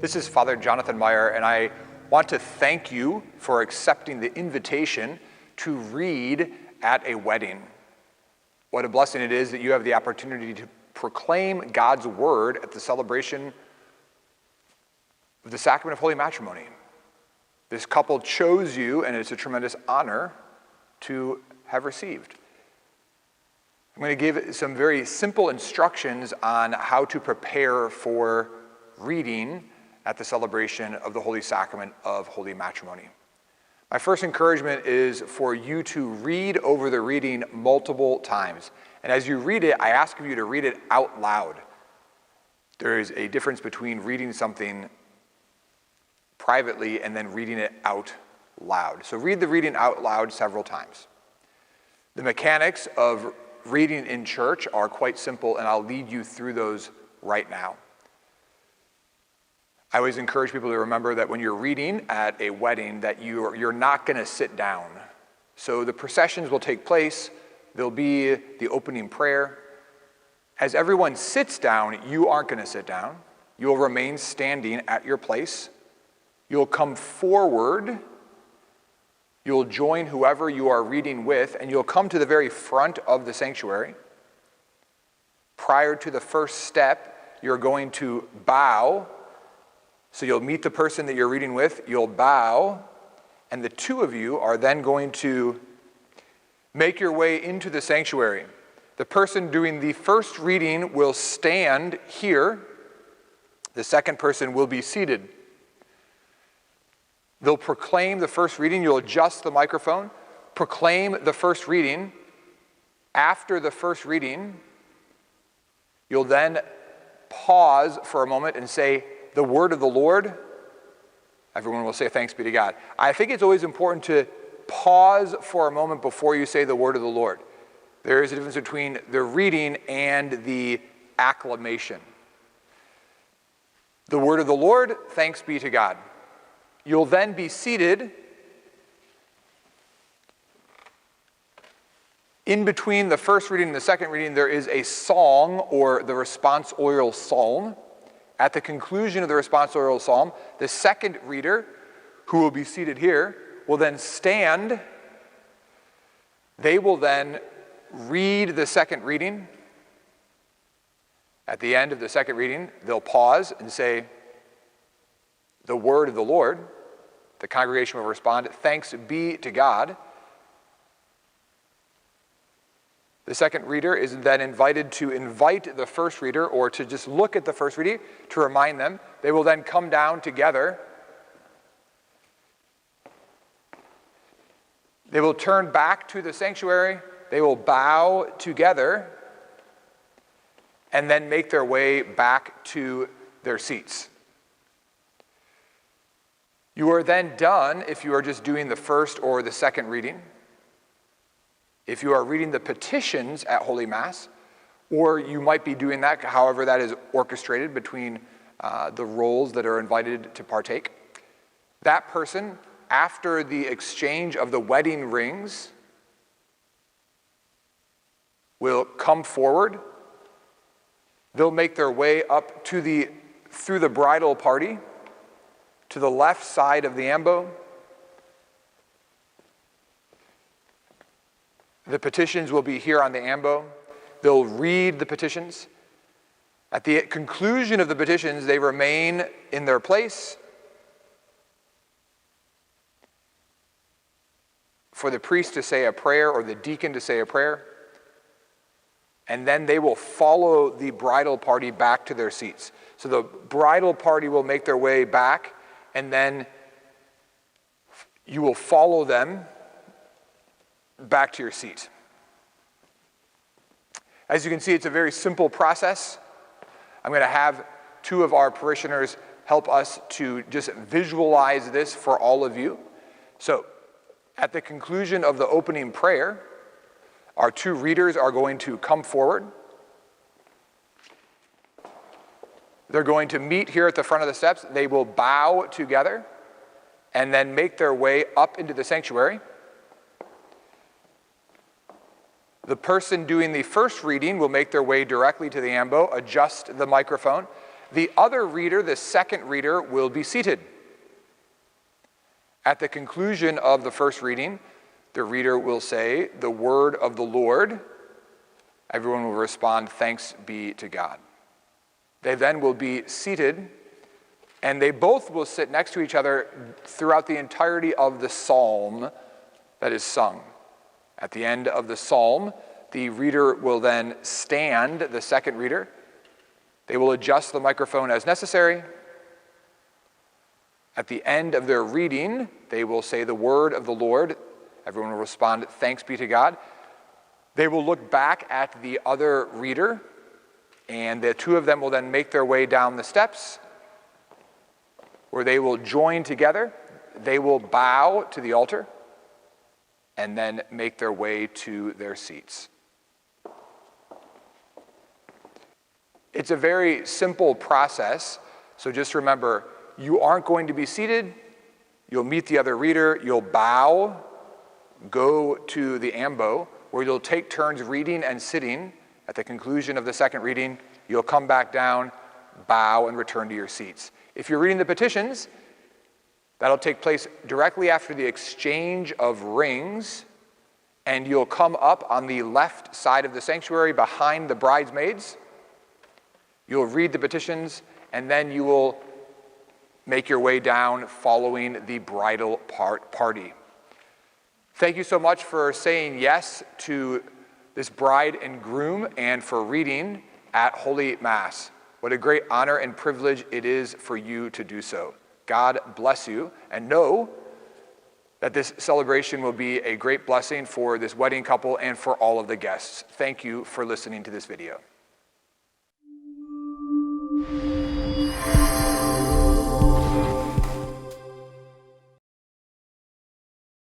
This is Father Jonathan Meyer, and I want to thank you for accepting the invitation to read at a wedding. What a blessing it is that you have the opportunity to proclaim God's word at the celebration of the sacrament of holy matrimony. This couple chose you, and it's a tremendous honor to have received. I'm going to give some very simple instructions on how to prepare for reading at the celebration of the Holy Sacrament of Holy Matrimony. My first encouragement is for you to read over the reading multiple times. And as you read it, I ask of you to read it out loud. There is a difference between reading something privately and then reading it out loud. So read the reading out loud several times. The mechanics of reading in church are quite simple, and I'll lead you through those right now. I always encourage people to remember that when you're reading at a wedding that you're not going to sit down. So the processions will take place. There'll be the opening prayer. As everyone sits down, you aren't going to sit down. You'll remain standing at your place. You'll come forward. You'll join whoever you are reading with, and you'll come to the very front of the sanctuary. Prior to the first step, you're going to bow. So you'll meet the person that you're reading with, you'll bow, and the two of you are then going to make your way into the sanctuary. The person doing the first reading will stand here. The second person will be seated. They'll proclaim the first reading. You'll adjust the microphone. Proclaim the first reading. After the first reading, you'll then pause for a moment and say, "The word of the Lord." Everyone will say, "Thanks be to God." I think it's always important to pause for a moment before you say the word of the Lord. There is a difference between the reading and the acclamation. The word of the Lord, thanks be to God. You'll then be seated. In between the first reading and the second reading, there is a song or the responsorial psalm. At the conclusion of the responsorial psalm, the second reader, who will be seated here, will then stand. They will then read the second reading. At the end of the second reading, they'll pause and say, "The word of the Lord." The congregation will respond, "Thanks be to God." The second reader is then invited to invite the first reader or to just look at the first reader to remind them. They will then come down together. They will turn back to the sanctuary. They will bow together and then make their way back to their seats. You are then done if you are just doing the first or the second reading. If you are reading the petitions at Holy Mass, or you might be doing that, however that is orchestrated between the roles that are invited to partake, that person, after the exchange of the wedding rings, will come forward. They'll make their way up through the bridal party to the left side of the ambo. The petitions will be here on the ambo. They'll read the petitions. At the conclusion of the petitions, they remain in their place for the priest to say a prayer or the deacon to say a prayer. And then they will follow the bridal party back to their seats. So the bridal party will make their way back, and then you will follow them back to your seat. As you can see, it's a very simple process. I'm going to have two of our parishioners help us to just visualize this for all of you. So, at the conclusion of the opening prayer, our two readers are going to come forward. They're going to meet here at the front of the steps. They will bow together and then make their way up into the sanctuary. The person doing the first reading will make their way directly to the ambo, adjust the microphone, The other reader, the second reader, will be seated. At the conclusion of the first reading, the reader will say, "The word of the Lord." Everyone will respond, "Thanks be to God." They then will be seated, and they both will sit next to each other throughout the entirety of the psalm that is sung. At the end of the psalm, the reader will then stand, the second reader. They will adjust the microphone as necessary. At the end of their reading, they will say the word of the Lord. Everyone will respond, "Thanks be to God." They will look back at the other reader, and the two of them will then make their way down the steps, where they will join together. They will bow to the altar, and then make their way to their seats. It's a very simple process, so just remember, you aren't going to be seated. You'll meet the other reader. You'll bow, go to the ambo, where you'll take turns reading and sitting. At the conclusion of the second reading, you'll come back down, bow, and return to your seats. If you're reading the petitions, that'll take place directly after the exchange of rings, and you'll come up on the left side of the sanctuary behind the bridesmaids. You'll read the petitions, and then you will make your way down following the bridal party. Thank you so much for saying yes to this bride and groom and for reading at Holy Mass. What a great honor and privilege it is for you to do so. God bless you, and know that this celebration will be a great blessing for this wedding couple and for all of the guests. Thank you for listening to this video.